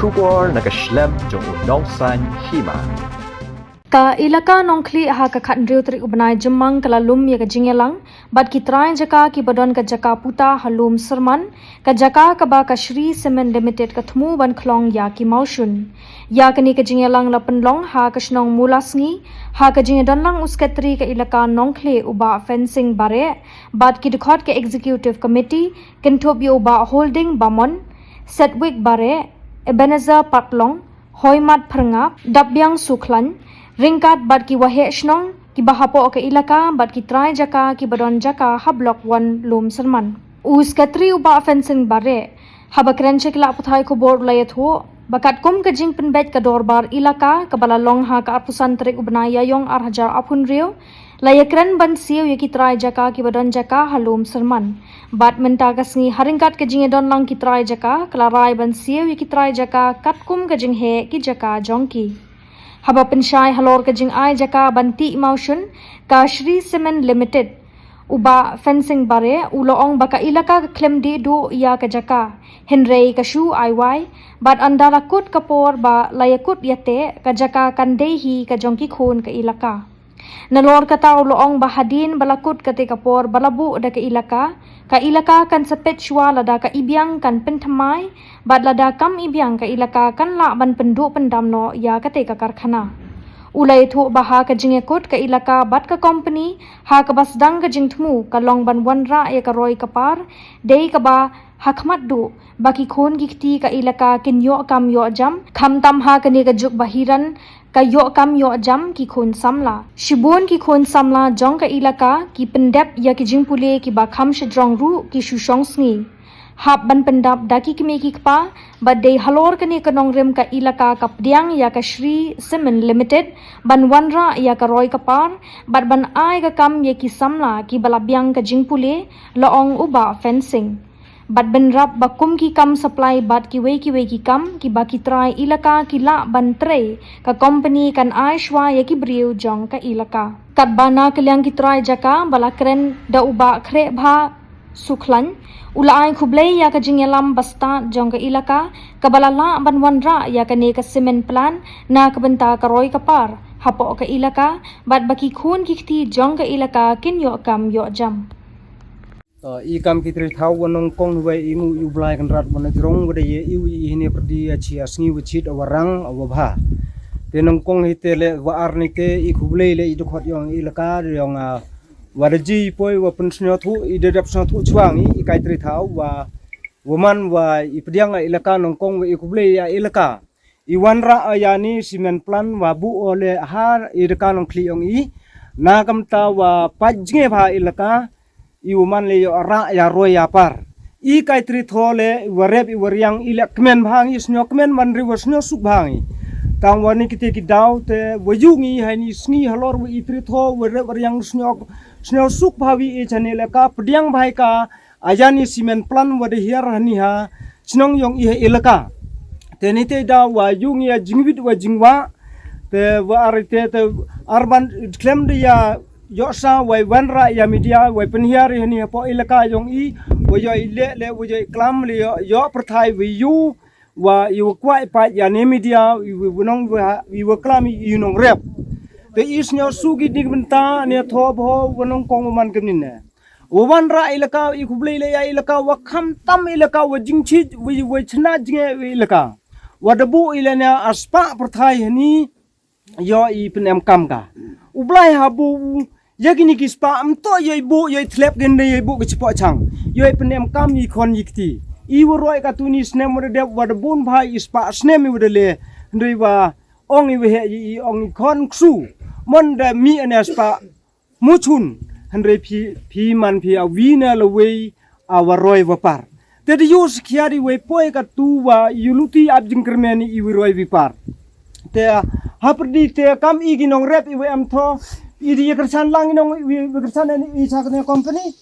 Shubor nakaslem jong unongsan hima. Ka ilaka nongkli ha ka khat riu tri ubnai jemang kala lum ya ka jingelang bad ki trai jaka ki badon ka jaka puta halum serman ka jaka ka ba ka Shri Cement Limited ka thmu ban khlong ya ki maushun ya kani ka jingelang la penlong ha ka snong mulasngi ha ka jingedon lang uskatri ka ilaka nongkli uba fencing bare bad ki dekhot ka executive committee kinthop yo uba holding bamon Sedwick bare Ebenezer Patlong Hoimat Phrngap Dabyang Suklan Ringkat bad ki wahe shnong ki bahapo ke ilaka bad ki trai jaka ki badon jaka ha block 1 lum serman us katri uba fencing bare haba krenche kila puthai ko board layet ho bakat kum ka jing penbet ka dorbar ilaka ka bala long ha ka apusan trik ubnaya yong ar hajar apun rio layakren ban siu ye ki trai jaka ki badon jaka halum serman bad menta kasngi haringkat ka jing don lang ki trai jaka klarai ban siu ye ki trai jaka kat kum ka jing he ki jaka jongki haba pensyai halor ka jing ai jaka banti emotion ka Shri Cement Limited uba fencing bare uloong baka ilaka ka klem di du ya ka jaka henrei ka shu iy bad andara kut kapor ba layakut yate ka jaka kandehi ka jongki khun ka ilaka nalor ka tao loong bahadin balakut kate kapor balabu da ka ilaka kan sepet shwa lada ka ibyang kan penthamai bad lada kam ibyang ka ilaka kan la ban pendu pendamno ya kate ka karkhana ulai thu baha ka jingekut ka ilaka bat ka company ha ka basdang ka jingthmu ka longban wanra ya ka roi kapar dei ka ba hakmat du baki khon gikti ka ilaka kin yo kam yo jam kham tam ha ka ni ka juk bahiran ka yo kam yo jam ki khon samla shibun ki khon samla jong ka ilaka ki pendep ya ki jingpule ki ba kham shidrong ru ki shushong sngi hap ban pendap daki ki me ki kpa ba dei halor ka ni ka nongrem ka ilaka ka pdiang ya ka Shri Cement Limited ban wanra ya ka roi kapar bat ban ai ka kam ye ki samla ki balabyang ka jingpule loong uba fencing bat ben rap bakum ki kam supply bat ki wei ki kam ki ba ki trai ilaka ki la ban tre ka company kan ai shwa ye ki briu jong ka ilaka kat bana kelyang ki trai jaka bala kren da uba khre bha sukhlan ulai khublei ya ka jingelam basta jong ka ilaka ka bala la ban wanra ya ka ne ka cement plan na ka benta ka roi kapar hapo ka ilaka bat baki khun ki khti jong ka ilaka kin yo kam yo jam I kam kitri thau wanong kong we imu yu blai kan rat wana drong wada ye iu I hine perdi achi asngi wachit awarang awabha tenong kong hitele wa arni te I khublei le I dukhot yong ilaka yong wada ji poi wa pensnyo thu I dedap snyo thu chwang I kaitri thau wa waman wa I pediang ilaka nong kong we I khublei ya ilaka I wanra ayani cement plan wa bu ole har ilaka nong kli yong I na kamta wa pajnge bha ilaka iuman le ra ya roi ya par I kai tri thole warep I waryang ilak kmen bhang isnyo kmen man ri wasnyo suk bhang tang wani kite ki daw te wajungi hani sni halor wi tri tho warep waryang snyo suk bhawi e chanele ka pdiang bhai ka ajani cement plan wade hiar hani ha snong yong I ilaka tenite da wajungi ya jingwit wa jingwa te wa arite te arban klem dia Yoksa wai wanra ya media wai penhiari hani po ilaka yong I wajo le wajo klam le yo perthai wi yu wa yu kwai pa ya ne media winong wi wa klam yu nong rep te isnyo sugi dig benta ne tho bho winong kong man kemin ne wanra ilaka I khublei le ya ilaka wa kham tam ilaka wa jingchi wi chna jinge ilaka wa debu ilana aspa perthai hani yo I penem kam ka ublai habu yakini kispa amto yoi bu yoi thlep gende yoi bu kichpo chang yoi penem kam yi khon yikti I woroi ka tuni snem de wad bun bhai ispa snem wi le ndoi wa ong I he yi ong khon ksu mon de mi ane spa muchun handre phi man phi a wina le we a waroi wa par te de yus khiari we poi ka tu wa yuluti ab jingkermeni I wiroi wi par te haprdi te kam I ginong rep I we am tho Idi ya kersan lang inong kersan ini isakne company.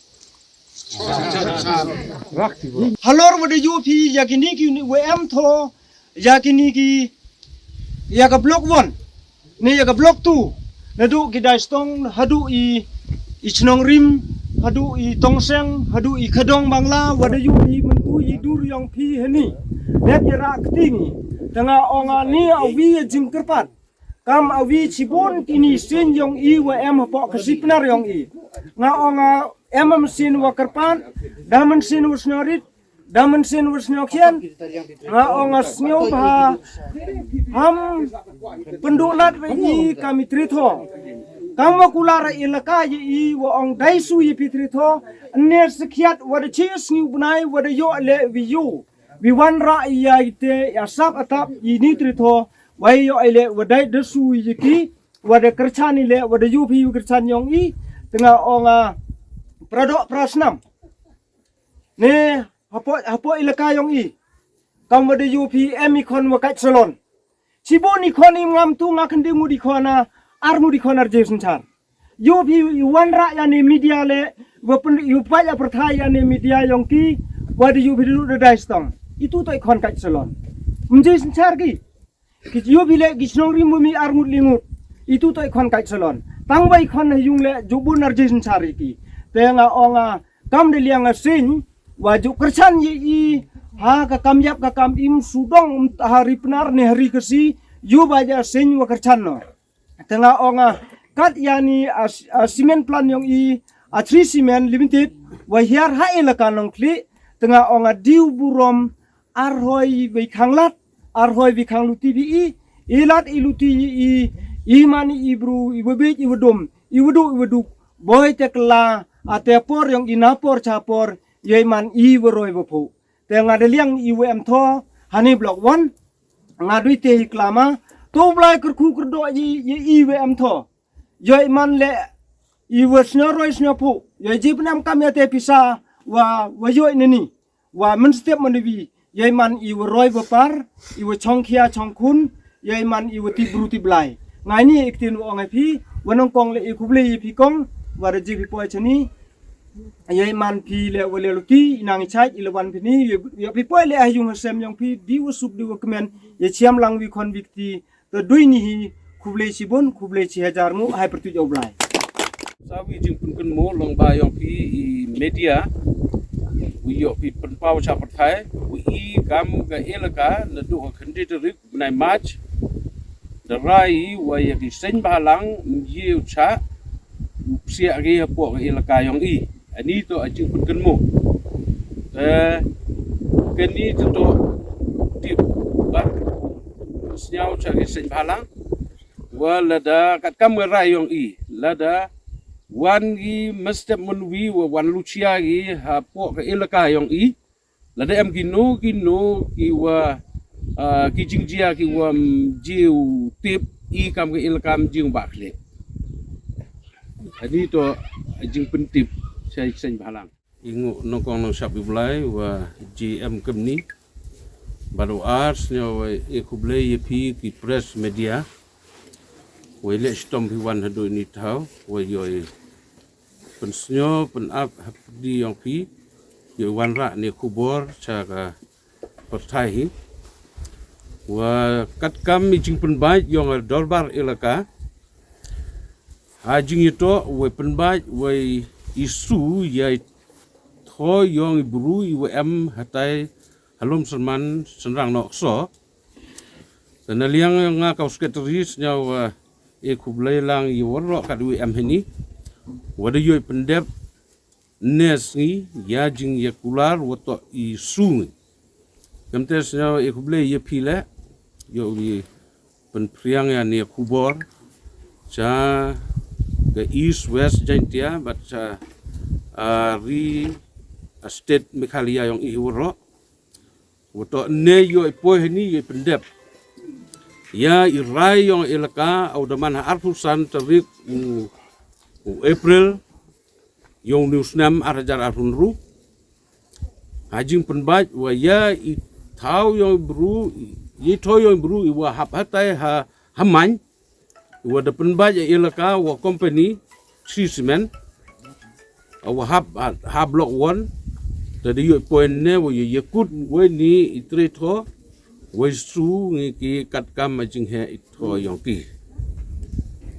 Halor wade UP yakini ki WM tho yakini ki ya ka block 1 ni ya ka block 2 nadu ki daistong hadu I ichnong rim hadu I tongseng hadu I khadong bangla wade UP mentu I dur yang phi hani net ya ra ktingi tengah onga ni awi jing kerpat kam awi cibon kini sin yong i wa em po kasipnar yong i nga onga em sin wa kerpat damen sin usnorit damen sin usnokien nga onga snyo ba ham pendulat i kami trito kama kulara ilaka i wa ong daisu i pitrito ne sekiat wa de chis ni bunai wa de yo le viu vi wan ra ya ite ya sap atap ini trito wa yo ile wa dai de su i ki wa de kerchani le wa de yu pi kerchan yong i tengah onga pradok prasnam ne hapo ilaka yong i kam wa de yu pi emikon wa kat salon ciboni khoni ngam tu ngakendi mudi khona armu di konar jesun char yo bi wanra ya ni media le wapun yu pa ya perthai ya ni media yong ki wad yu bi du dai stong itu to ikon kat salon jesun char ki yo bi le gisnong ri mumi armu lingut itu to ikon kat salon tang bai khon yung le jubun ar jesun char ki tenga onga kam de liang sin waju kersan yi ha ka kam yap ka kam im sudong hari penar ne hari kesi yu baja sin wa kersan no tengah onga kat yani simen plan yong i a 3 simen limited wa hiar ha elaka nong kli tengah onga diu burom arhoi bi khanglat arhoi bi khangluti bi i ilat iluti i mani ibru ibebe ibudum iwudu boy tekla atepor yong inapor chapor yeman i woroi bopo tengah de liang iwem tho hani block 1 ngadui te klama to blai kerku kerdo i wm tho yoi man le i wesno roi sno pu yoi jipnam kamete pisa wa yoi neni wa men step manwi yoi man i roi bapar i chongkhia chongkhun yoi man i ti bruti blai ngai ni iktin wo ngai phi wanong kong le i kuble i phi kong wa ji phi poi chani yoi man phi le wale luti inang chai ilawan phi ni yo phi poi le ayung sem yong phi diu sup diu kemen ye chiam lang wi convicti to dui ni hi kuble sibon kuble chi hajar mu hai pertu jau blai sawi jing pun kun mo long ba yong pi i media wi yo pi pen pau cha pathai wi i kam ga elaka na du khandi de rik nai march the rai wa ya ki sen ba lang yiu cha sia ge po ga elaka yong i ani to jing pun kun mo keni to tip ba siau cari sen balang walada kat kam rai yong i lada wan gi mesti menwi wan lucia gi ha po ke elaka yong i lada em gino ki wa ki jingjia ki wa jiu tip i kam ke elakam jing bakle ani to jing pentip sai sen balang ingu nongkong nong sap bulai wa gm kemni baru ars nyo ekuble yepi ki press media we le stom pi wan hado ni tau we yo pensnyo pen ap di yang pi yo wan ra ne kubor cha ka pertai wa kat kam mi jing pen bai yong dorbar elaka hajing itu we pen bai we isu ya tho yong bru we am hatai halum serman senrang nok so dan liang nga kau sekretaris nyaw kublai lang i woro kadui am hini wada yoi pendep nes ni ya jing ya kular woto i sung kamtes nyaw kublai ye pile yo li pen priang ya ni kubor cha ke east west jantia but ri state mekhalia yang i woro woto ne yo po ni ye pendep ya irai yang elaka au daman arfusan terik April yang newsnam arajar arfunru hajing penbat wa ya i tau yang bru ye to yang bru i wa hapatai ha haman wa de penbat ya elaka wa company cement wa ha block 1 tadi yo point ne wo ye kut we ni itreto we su ngi ki kat kam jing he itho yong ki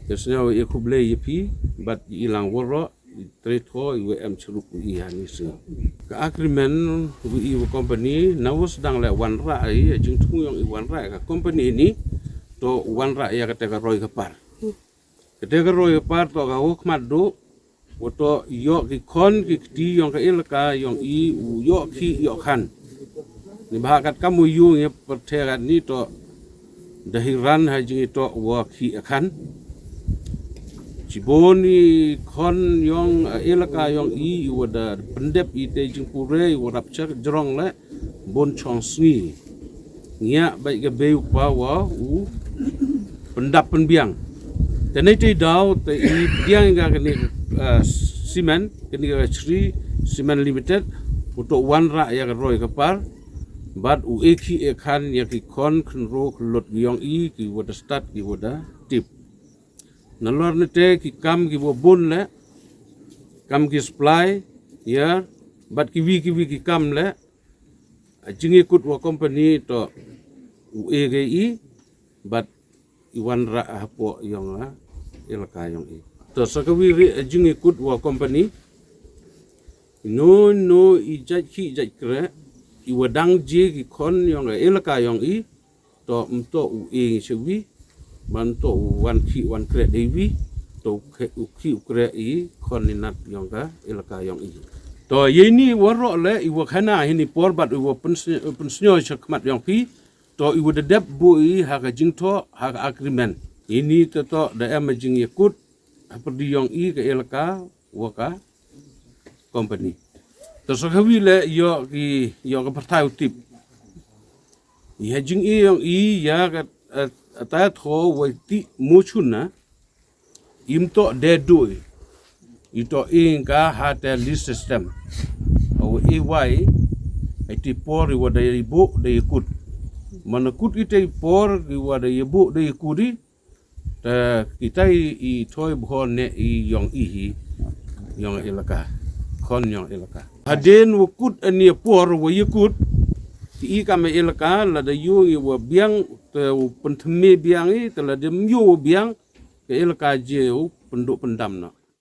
kesnya ye kuble ye pi bat ilang woro tho IWM ceruk i hani se ka agreement wi company nawas dang le wan ra ai jing thung yong i wan ra ka company ni to wan ra ya ka roi ka par ka roi ka par to ka hok mat do woto yo ki kon ki ti yong ka ilka yong i u yo ki yo khan ni bahakat kamu yu nge perterat ni to dahiran haji to wa ki khan Ciboni kon yong ilaka yong i wada pendep i te jingpure wada pcak jerong le bon chongsni ngia baik ke beu pa wa u pendap penbiang tenai te dau te i biang ga kini simen kini ga Sri Simen Limited untuk wan ra ya roi kapar bad u eki ekhan ya ki kon khnro lot yong i ki wada start ki wada tip nalor nete ki kam ki bobun le kam ki supply ya bat ki kam le jingi kut wa company to UEGI bat iwan ra hapo yong ilaka yong i to sakawi jingi kut wa company no i jaj kre i wadang je ki kon yong ilaka yong i to mto UE sewi manto wan kre dewi to ki kre i koninat yong ka ilaka yong i to yeni waro le I wakana hini por bat I wa pensnyo chakmat yong pi to I wa dep bu I ha ka jingto ha ka agreement ini to da em jing yakut perdi yong I ka ilaka waka company to so hawi le yo ka partai utip ya jing I yong I ya ka ta tho wa ti muchuna imto de do ito inga ha te list system o EY iti por wa da ibu da ikut manakut ite por wa da ibu da ikudi ta kita I thoi bhon ne I yong I yong ilaka kon yong ilaka haden wukut ani por wa ikut I kami ilaka la da yu wa biang te penthme biang I telah dem yu biang ke ilaka je penduk pendam na